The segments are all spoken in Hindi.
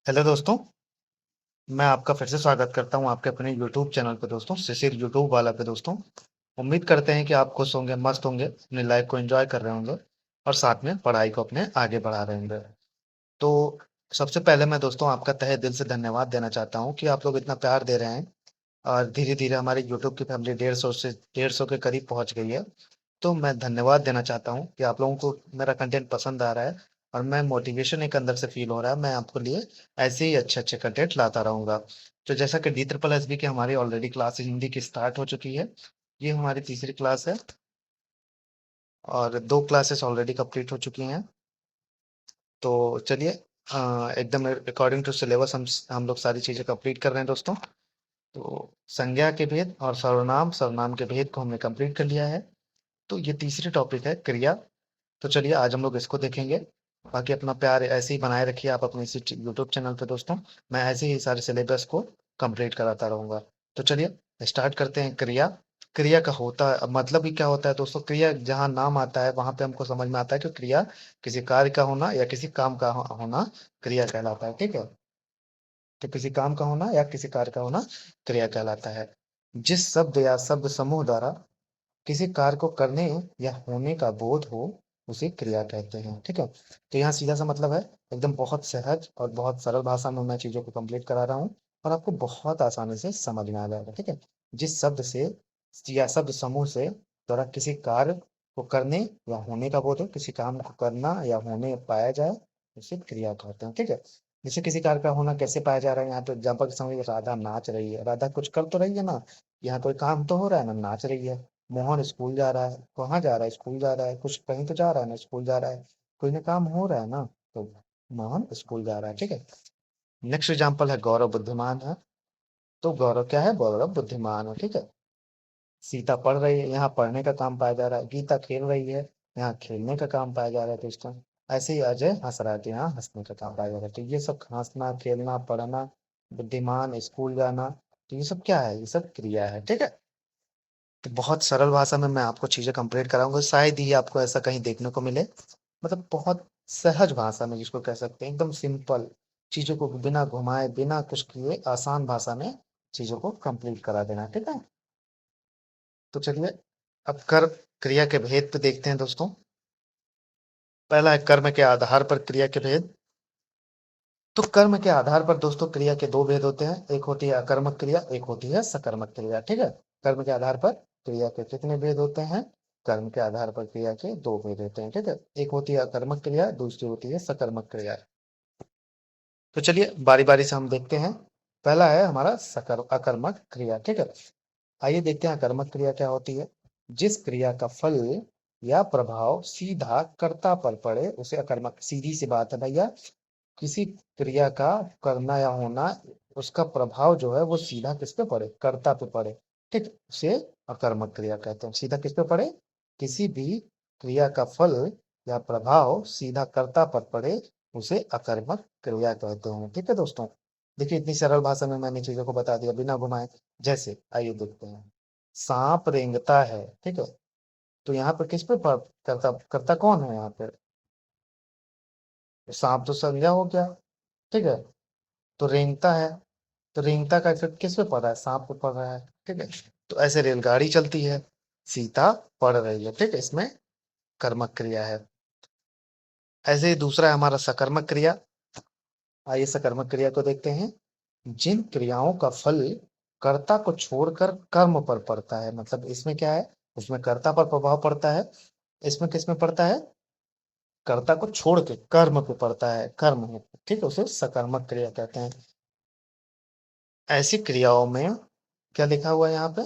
हेलो दोस्तों। मैं आपका फिर से स्वागत करता हूं आपके अपने यूट्यूब चैनल पे दोस्तों, शिशिर यूट्यूब वाला पे दोस्तों। उम्मीद करते हैं कि आप खुश होंगे, मस्त होंगे, अपनी लाइफ को एंजॉय कर रहे होंगे और साथ में पढ़ाई को अपने आगे बढ़ा रहे होंगे। तो सबसे पहले मैं दोस्तों आपका तहे दिल से धन्यवाद देना चाहता हूं कि आप लोग इतना प्यार दे रहे हैं और धीरे धीरे हमारी यूट्यूब की फैमिली 150 के करीब पहुंच गई है। तो मैं धन्यवाद देना चाहता हूँ कि आप लोगों को मेरा कंटेंट पसंद आ रहा है और मैं मोटिवेशन एक अंदर से फील हो रहा है। मैं आपके लिए ऐसे ही अच्छे अच्छे कंटेंट लाता रहूंगा। तो जैसा कि डी ट्रिपल एस बी की हमारी ऑलरेडी क्लास हिंदी की स्टार्ट हो चुकी है। ये हमारी तीसरी क्लास है और दो क्लासेस ऑलरेडी कंप्लीट हो चुकी हैं। तो चलिए, एकदम अकॉर्डिंग टू सिलेबस हम लोग सारी चीज़ें कंप्लीट कर रहे हैं दोस्तों। तो संज्ञा के भेद और सर्वनाम सर्वनाम के भेद को हमने कंप्लीट कर लिया है। तो ये तीसरी टॉपिक है क्रिया। तो चलिए आज हम लोग इसको देखेंगे। बाकी अपना प्यार ऐसे ही बनाए रखिए आप अपने इसी यूट्यूब चैनल पे दोस्तों। मैं ऐसे ही सारे सिलेबस को कंप्लीट कराता रहूंगा। तो चलिए स्टार्ट करते हैं। क्रिया। क्रिया का होता है मतलब ही क्या होता है दोस्तों? क्रिया जहाँ नाम आता है वहां पे हमको समझ में आता है कि क्रिया किसी कार्य का होना या किसी काम का होना क्रिया कहलाता है। ठीक है। तो किसी काम का होना या किसी कार्य का होना क्रिया कहलाता है। जिस शब्द या शब्द समूह द्वारा किसी कार्य को करने या होने का बोध हो उसे क्रिया कहते हैं। ठीक है। तो यहाँ सीधा सा मतलब है, एकदम बहुत सहज और बहुत सरल भाषा में मैं चीजों को कंप्लीट करा रहा हूँ और आपको बहुत आसानी से समझ में आ जाएगा। ठीक है। जिस शब्द से या शब्द समूह से द्वारा किसी कार्य को करने या होने का बोध हो, किसी काम को करना या होने पाया जाए उसे क्रिया कहते हैं। ठीक है। जैसे किसी कार्य का होना कैसे पाया जा रहा है, यहाँ तो एग्जाम्पल के समय राधा नाच रही है। राधा कुछ कर तो रही है ना, यहाँ कोई काम तो हो रहा है ना, नाच रही है। मोहन स्कूल जा रहा है। कहाँ जा रहा है? स्कूल जा रहा है। कुछ कहीं तो जा रहा है ना, स्कूल जा रहा है। कोई ना काम हो रहा है ना, तो मोहन स्कूल जा रहा है। ठीक है। नेक्स्ट एग्जाम्पल है गौरव बुद्धिमान है। तो गौरव क्या है? गौरव बुद्धिमान है। ठीक है। सीता पढ़ रही है, यहाँ पढ़ने का काम पाया जा रहा है। गीता खेल रही है, यहाँ खेलने का काम पाया जा रहा है दोस्तों। ऐसे ही अजय हंस रहा है, तो यहाँ हंसने का काम पाया जा रहा है। तो ये सब हंसना, खेलना, पढ़ना, बुद्धिमान, स्कूल जाना, तो ये सब क्या है? ये सब क्रिया है। ठीक है। तो बहुत सरल भाषा में मैं आपको चीजें कंप्लीट कराऊंगा, शायद ही आपको ऐसा कहीं देखने को मिले। मतलब बहुत सहज भाषा में जिसको कह सकते हैं, एकदम सिंपल चीजों को बिना घुमाए बिना कुछ किए आसान भाषा में चीजों को कंप्लीट करा देना। ठीक है। तो चलिए अब कर्म क्रिया के भेद पे देखते हैं दोस्तों। पहला है कर्म के आधार पर क्रिया के भेद। तो कर्म के आधार पर दोस्तों क्रिया के दो भेद होते हैं, एक होती है अकर्मक क्रिया, एक होती है सकर्मक क्रिया। ठीक है। कर्म के आधार पर क्रिया के कितने भेद होते हैं? कर्म के आधार पर क्रिया के दो भेद होते हैं। ठीक है। एक होती है अकर्मक क्रिया, दूसरी होती है सकर्मक क्रिया। तो चलिए बारी बारी से हम देखते हैं। पहला है हमारा सकर अकर्मक क्रिया। ठीक है। आइए देखते हैं अकर्मक क्रिया क्या होती है। जिस क्रिया का फल या प्रभाव सीधा कर्ता पर पड़े उसे अकर्मक। सीधी सी बात है भैया, किसी क्रिया का करना या होना, उसका प्रभाव जो है वो सीधा किस पे पड़े? कर्ता पे पड़े। ठीक, उसे अकर्मक क्रिया कहते हैं। सीधा किस पे पड़े? किसी भी क्रिया का फल या प्रभाव सीधा कर्ता पर पड़े उसे अकर्मक क्रिया कहते हैं। ठीक है दोस्तों। देखिए इतनी सरल भाषा में मैंने चीजों को बता दिया बिना घुमाए। जैसे आइए देखते हैं। सांप रेंगता है। ठीक है। तो यहाँ पर किस पे कर्ता कर्ता कौन है यहाँ पे? सांप तो संज्ञा हो गया। ठीक है। तो रेंगता है, तो रेंगता का इफेक्ट किस पे पड़ रहा है? सांप पे पड़ रहा है। ठीक है। तो ऐसे रेलगाड़ी चलती है, सीता पड़ रही है। ठीक है। इसमें कर्मक क्रिया है। ऐसे ही दूसरा है हमारा सकर्मक क्रिया। आइए सकर्मक क्रिया को देखते हैं। जिन क्रियाओं का फल कर्ता को छोड़कर कर्म पर पड़ता है, मतलब इसमें क्या है? उसमें कर्ता पर प्रभाव पड़ता है। इसमें किस में पड़ता है? कर्ता को छोड़ के कर्म पे पड़ता है, कर्म है। ठीक है। उसे सकर्मक क्रिया कहते हैं। ऐसी क्रियाओं में क्या लिखा हुआ है यहाँ पे?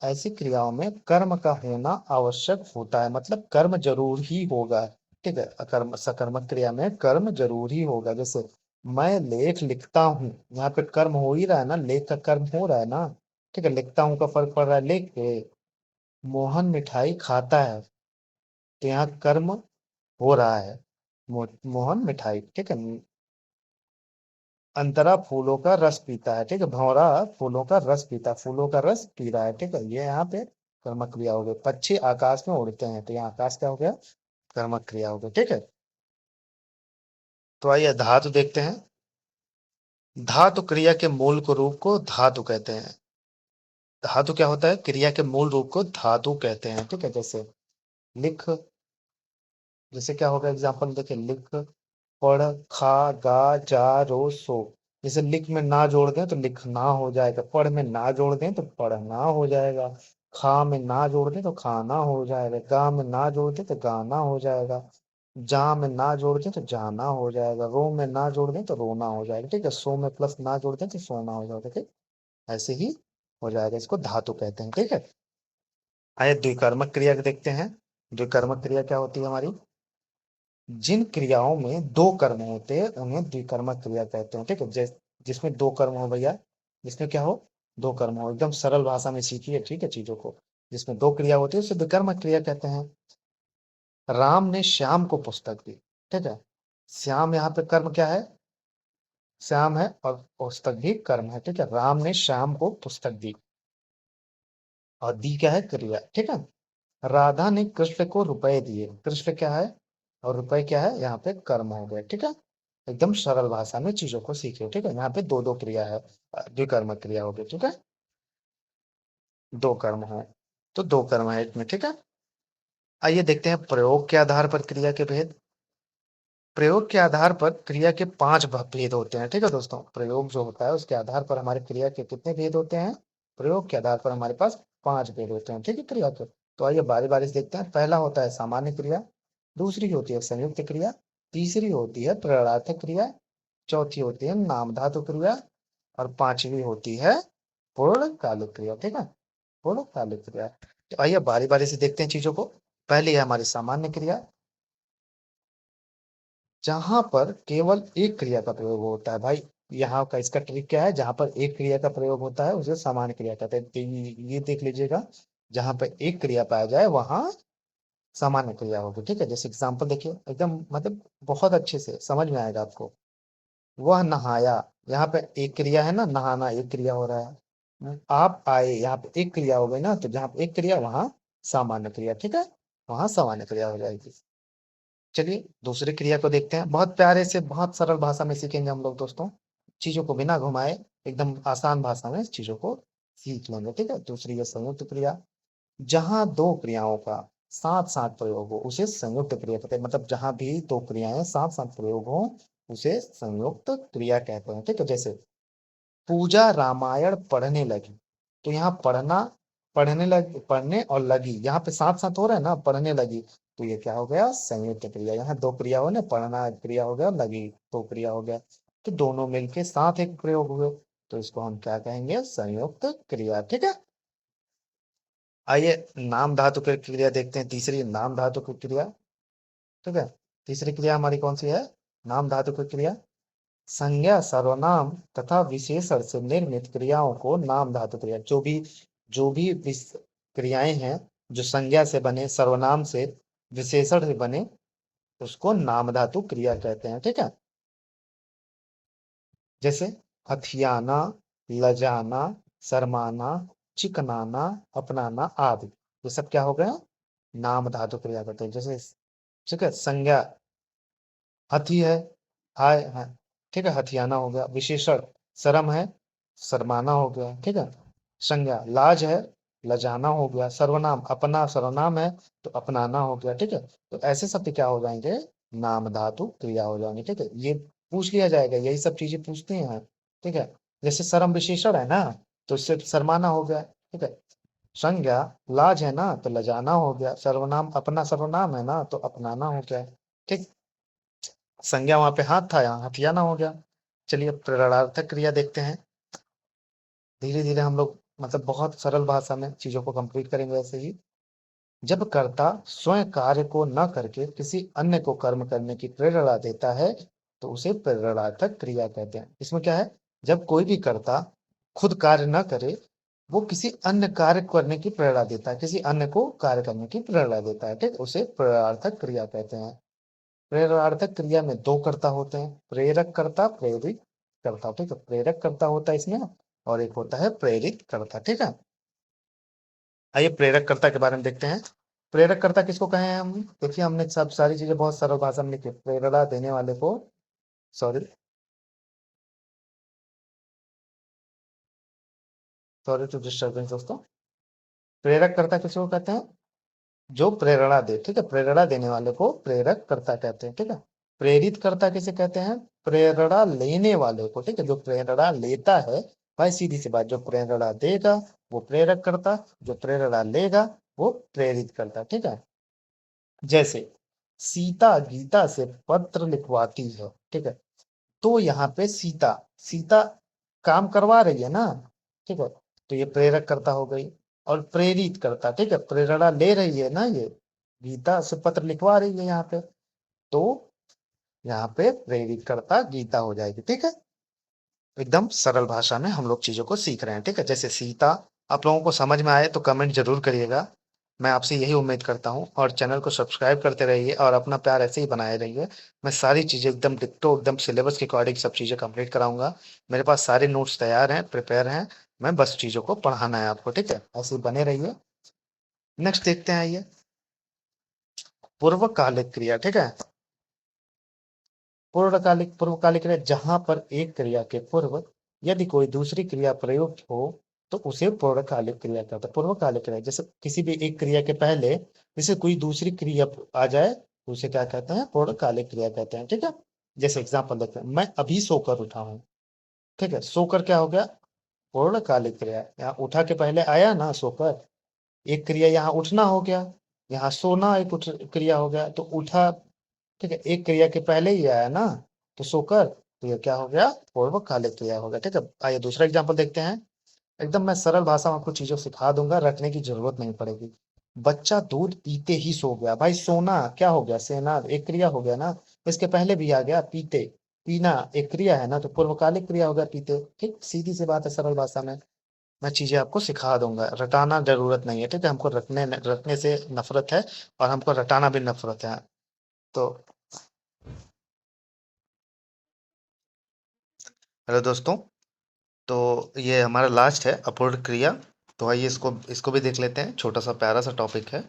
ऐसी क्रियाओं में कर्म का होना आवश्यक होता है, मतलब कर्म जरूर ही होगा। ठीक है। अकर्म सकर्मक क्रिया में कर्म जरूर ही होगा। जैसे मैं लेख लिखता हूँ, यहाँ पे कर्म हो ही रहा है ना, लेख का कर्म हो रहा है ना। ठीक है। लिखता हूँ का फर्क पड़ रहा है लेख पे। मोहन मिठाई खाता है, तो यहाँ कर्म हो रहा है। मोहन मिठाई। ठीक है। अंतरा फूलों का रस पीता है। ठीक है। भंवरा फूलों का रस पीता है, फूलों का रस पी रहा है। ठीक है। ये यहाँ पे कर्मक क्रिया हो गई। पक्षी आकाश में उड़ते हैं, तो यहाँ आकाश क्या हो गया? कर्मक क्रिया हो गई। ठीक है। तो आइए धातु देखते हैं। धातु क्रिया के मूल को रूप को धातु कहते हैं। धातु क्या होता है? क्रिया के मूल रूप को धातु कहते हैं। ठीक है, जैसे लिख, जैसे क्या होगा एग्जाम्पल देखिए, लिख, पढ़, खा, गा, जा, रो, सो। जैसे लिख में ना जोड़ दें तो लिखना हो जाएगा, पढ़ में ना जोड़ दें तो पढ़ना हो जाएगा, खा में ना जोड़ दें तो खाना हो जाएगा, गा में ना जोड़ दें तो गाना हो जाएगा, जा में ना जोड़ दें तो जाना हो जाएगा, रो में ना जोड़ दें तो रोना हो जाएगा। ठीक है, सो में प्लस ना जोड़ दें तो सोना हो जाएगा। ठीक, ऐसे ही हो जाएगा, इसको धातु कहते हैं। ठीक है, आइए द्विकर्मक क्रिया को देखते हैं। द्विकर्मक क्रिया क्या होती है हमारी? जिन क्रियाओं में दो कर्म होते हैं उन्हें द्विकर्मक क्रिया कहते हैं। ठीक है, जिसमें दो कर्म हो भैया, जिसमें क्या हो? दो कर्म हो, एकदम सरल भाषा में सीखिए। ठीक है, चीजों को, जिसमें दो क्रिया होती है उसे द्विकर्मक क्रिया कहते हैं। राम ने श्याम को पुस्तक दी। ठीक है, श्याम यहाँ पे कर्म क्या है? श्याम है, और पुस्तक भी कर्म है। ठीक है, राम ने श्याम को पुस्तक दी, और दी क्या है? क्रिया। ठीक है, राधा ने कृष्ण को रुपए दिए। कृष्ण क्या है और रुपए क्या है? यहाँ पे कर्म हो गए। ठीक है, एकदम सरल भाषा में चीजों को सीखे। ठीक है, यहाँ पे दो दो क्रिया है, द्विकर्मक क्रिया हो गई। ठीक है, दो कर्म है, तो दो कर्म है इसमें। ठीक है, आइए देखते हैं प्रयोग के आधार पर क्रिया के भेद। प्रयोग के आधार पर क्रिया के पांच भेद होते हैं। ठीक है दोस्तों, प्रयोग जो होता है उसके आधार पर हमारे क्रिया के कितने भेद होते हैं? प्रयोग के आधार पर हमारे पास पांच भेद होते हैं। ठीक है, क्रिया के। तो आइए बारी बारी से देखते हैं। पहला होता है सामान्य क्रिया, दूसरी होती है संयुक्त क्रिया, तीसरी होती है प्रेरणार्थक क्रिया, चौथी होती है नाम धातु क्रिया, और पांचवी होती है पूर्णकालिक क्रिया। ठीक है, पूर्णकालिक क्रिया। तो आइए बारी बारी से देखते हैं चीजों को। पहली है हमारी सामान्य क्रिया, जहां पर केवल एक क्रिया का प्रयोग होता है भाई। यहाँ का इसका ट्रिक क्या है? जहां पर एक क्रिया का प्रयोग होता है उसे सामान्य क्रिया कहते हैं। तो ये देख लीजिएगा, जहां पर एक क्रिया पाया जाए वहां सामान्य क्रिया होगी। ठीक है, जैसे एग्जांपल देखिए, एकदम मतलब बहुत अच्छे से समझ में आएगा आपको। वह नहाया, यहाँ पे एक क्रिया है ना, नहाना एक क्रिया हो रहा है। आप आए, यहाँ पे एक क्रिया हो गई ना, तो जहाँ पे एक क्रिया वहां सामान्य क्रिया। ठीक है, वहां सामान्य क्रिया हो जाएगी। चलिए दूसरी क्रिया को देखते हैं। बहुत प्यारे से, बहुत सरल भाषा में सीखेंगे हम लोग दोस्तों, चीजों को बिना घुमाए, एकदम आसान भाषा में चीजों को सीख लेंगे। ठीक है, दूसरी है संयुक्त क्रिया, जहां दो क्रियाओं का साथ साथ प्रयोग हो उसे संयुक्त क्रिया कहते हैं। मतलब जहां भी दो क्रियाएं साथ साथ प्रयोग हो उसे संयुक्त क्रिया कहते हैं। ठीक है, जैसे पूजा रामायण पढ़ने लगी, तो यहाँ पढ़ना, पढ़ने लगी, पढ़ने और लगी यहाँ पे साथ साथ हो रहा है ना, पढ़ने लगी, तो ये क्या हो गया? संयुक्त क्रिया। यहाँ दो क्रिया हो ना, पढ़ना एक क्रिया हो गया, लगी दो क्रिया हो गया, तो दोनों मिलके साथ एक प्रयोग हुए, तो इसको हम क्या कहेंगे? संयुक्त क्रिया। ठीक है, आइए नाम धातु की क्रिया देखते हैं। तीसरी नाम धातु की क्रिया। ठीक है, तीसरी क्रिया हमारी कौन सी है? नाम धातु की क्रिया, संज्ञा सर्वनाम तथा विशेषण से निर्मित क्रियाओं को नाम धातु क्रिया। जो भी क्रियाएं हैं जो संज्ञा से बने, सर्वनाम से, विशेषण से बने, उसको नाम धातु क्रिया कहते हैं। ठीक है, जैसे हथियाना, लजाना, शर्माना, चिकनाना, अपनाना आदि, ये सब क्या हो गया? नाम धातु क्रिया कहते हैं। जैसे ठीक है, संज्ञा हथी है, हाय है। ठीक है, हथियाना हो गया। विशेषण शर्म है, शर्माना हो गया। ठीक है, संज्ञा लाज है, लजाना हो गया। सर्वनाम अपना, सर्वनाम है तो अपनाना हो गया। ठीक है, तो ऐसे शब्द क्या हो जाएंगे? नाम धातु क्रिया हो जाएंगे। ठीक है, ये पूछ लिया जाएगा, यही सब चीजें पूछते हैं। ठीक है, जैसे शर्म विशेषण है ना, तो इससे शर्माना हो गया। ठीक है, संज्ञा लाज है ना, तो लजाना हो गया। सर्वनाम अपना, सर्वनाम है ना, तो अपनाना हो गया। ठीक, संज्ञा वहां पे हाथ था, यहाँ हथियाना हो गया। चलिए प्रेरणार्थक क्रिया देखते हैं। धीरे धीरे हम लोग मतलब बहुत सरल भाषा में चीजों को कंप्लीट करेंगे ऐसे ही। जब कर्ता स्वयं कार्य को न करके किसी अन्य को कर्म करने की प्रेरणा देता है तो उसे प्रेरणार्थक क्रिया कहते हैं। इसमें क्या है? जब कोई भी कर्ता खुद कार्य न करे, वो किसी अन्य कार्य करने की प्रेरणा देता है, किसी अन्य को कार्य करने की प्रेरणा देता है, ठीक, उसे प्रेरणार्थक क्रिया कहते हैं। प्रेरणार्थक क्रिया में दो कर्ता होते हैं, प्रेरक कर्ता, प्रेरित कर्ता। ठीक है, प्रेरक कर्ता होता है इसमें, और एक होता है प्रेरित कर्ता। ठीक है, आइए प्रेरक कर्ता के बारे में देखते हैं। प्रेरक कर्ता किसको कहे हैं हम? देखिए हमने सब सारी चीजें बहुत सरल भाषा में लिखी। प्रेरणा देने वाले को, सॉरी, सॉरी टू डिस्टर्बेंस दोस्तों। प्रेरक कर्ता किसको कहते हैं? जो प्रेरणा दे, ठीक है, प्रेरणा देने वाले को प्रेरक कर्ता कहते हैं, ठीक है। प्रेरित कर्ता किसे कहते हैं? प्रेरणा लेने वाले को, ठीक है, जो प्रेरणा लेता है। भाई सीधी सी बात, जो प्रेरणा देगा वो प्रेरक कर्ता, जो प्रेरणा लेगा वो प्रेरित करता, ठीक है। जैसे सीता गीता से पत्र लिखवाती है, ठीक है, तो यहाँ पे सीता, सीता काम करवा रही है ना, ठीक है, तो ये प्रेरक कर्ता हो गई। और प्रेरित करता, ठीक है, प्रेरणा ले रही है ना ये, गीता से पत्र लिखवा रही है यहाँ पे, तो यहाँ पे प्रेरित करता गीता हो जाएगी, ठीक है। एकदम सरल भाषा में हम लोग चीजों को सीख रहे हैं, ठीक है। जैसे सीता, आप लोगों को समझ में आए तो कमेंट जरूर करिएगा। मैं आपसे यही उम्मीद करता हूँ, और चैनल को सब्सक्राइब करते रहिए और अपना प्यार ऐसे ही बनाए रहिए। मैं सारी चीजें एकदम डिट्टो, एकदम सिलेबस के अकॉर्डिंग सब चीजें कंप्लीट कराऊंगा। मेरे पास सारे नोट्स तैयार हैं, प्रिपेयर हैं। मैं बस चीजों को पढ़ाना है आपको, ठीक है, ऐसे ही बने रहिए। नेक्स्ट देखते हैं, आइए। पूर्वकालिक क्रिया, ठीक है। पूर्वकालिक क्रिया, जहां पर एक क्रिया के पूर्व यदि कोई दूसरी क्रिया प्रयुक्त हो तो उसे पूर्वकालिक क्रिया कहते हैं। पूर्वकालिक क्रिया, जैसे किसी भी एक क्रिया के पहले जैसे कोई दूसरी क्रिया आ जाए तो उसे क्या कहते हैं? पूर्वकालिक क्रिया कहते हैं, ठीक है। जैसे एग्जाम्पल देखते हैं, मैं अभी सोकर उठा हूँ, ठीक है, सोकर क्या हो गया? पूर्णकालिक क्रिया। यहाँ उठा के पहले आया ना सोकर, एक क्रिया यहाँ उठना हो गया, यहाँ सोना एक क्रिया हो गया, तो उठा, ठीक है, एक क्रिया के पहले ही आया ना, तो सोकर, तो ये क्या हो गया? पूर्वकालिक क्रिया हो गया, ठीक है। आइए दूसरा एग्जाम्पल देखते हैं। एकदम मैं सरल भाषा में आपको चीजों सिखा दूंगा, रटने की जरूरत नहीं पड़ेगी। बच्चा दूध पीते ही सो गया। भाई सोना क्या हो गया? सेना एक क्रिया हो गया ना, इसके पहले भी आ गया पीते, पीना एक क्रिया है ना, तो पूर्वकालिक क्रिया हो गया पीते, ठीक, सीधी सी बात है, सरल भाषा में मैं चीजें आपको सिखा दूंगा, रटाना जरूरत नहीं है, ठीक है। हमको रटने से नफरत है, और हमको रटाना भी नफरत है। तो हेलो दोस्तों, तो ये हमारा लास्ट है अपूर्ण क्रिया। तो आइए इसको इसको भी देख लेते हैं, छोटा सा प्यारा सा टॉपिक है।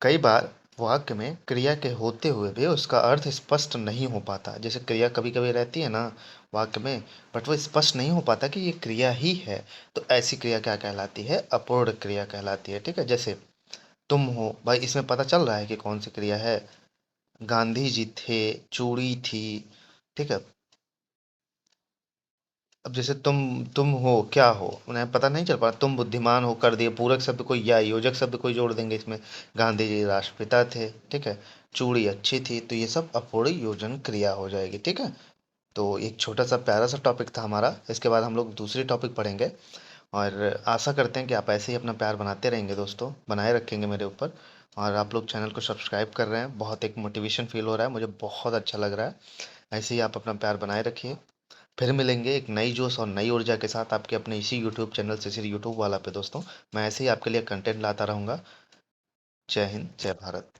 कई बार वाक्य में क्रिया के होते हुए भी उसका अर्थ स्पष्ट नहीं हो पाता। जैसे क्रिया कभी कभी रहती है ना वाक्य में, बट वो स्पष्ट नहीं हो पाता कि ये क्रिया ही है। तो ऐसी क्रिया क्या कहलाती है? अपूर्ण क्रिया कहलाती है, ठीक है। जैसे तुम हो, भाई इसमें पता चल रहा है कि कौन सी क्रिया है। गांधी जी थे, चूड़ी थी, ठीक है। अब जैसे तुम हो, क्या हो, उन्हें पता नहीं चल पा रहा। तुम बुद्धिमान हो कर दिए, पूरक शब्द कोई या योजक शब्द कोई जोड़ देंगे इसमें। गांधी जी राष्ट्रपिता थे, ठीक है। चूड़ी अच्छी थी, तो ये सब अपूर्ण योजन क्रिया हो जाएगी, ठीक है। तो एक छोटा सा प्यारा सा टॉपिक था हमारा। इसके बाद हम लोग दूसरी टॉपिक पढ़ेंगे, और आशा करते हैं कि आप ऐसे ही अपना प्यार बनाते रहेंगे दोस्तों, बनाए रखेंगे मेरे ऊपर। और आप लोग चैनल को सब्सक्राइब कर रहे हैं, बहुत एक मोटिवेशन फील हो रहा है, मुझे बहुत अच्छा लग रहा है। ऐसे ही आप अपना प्यार बनाए रखिए। फिर मिलेंगे एक नई जोश और नई ऊर्जा के साथ आपके अपने इसी यूट्यूब चैनल से, सिर्फ यूट्यूब वाला पे दोस्तों। मैं ऐसे ही आपके लिए कंटेंट लाता रहूँगा। जय हिंद, जय भारत।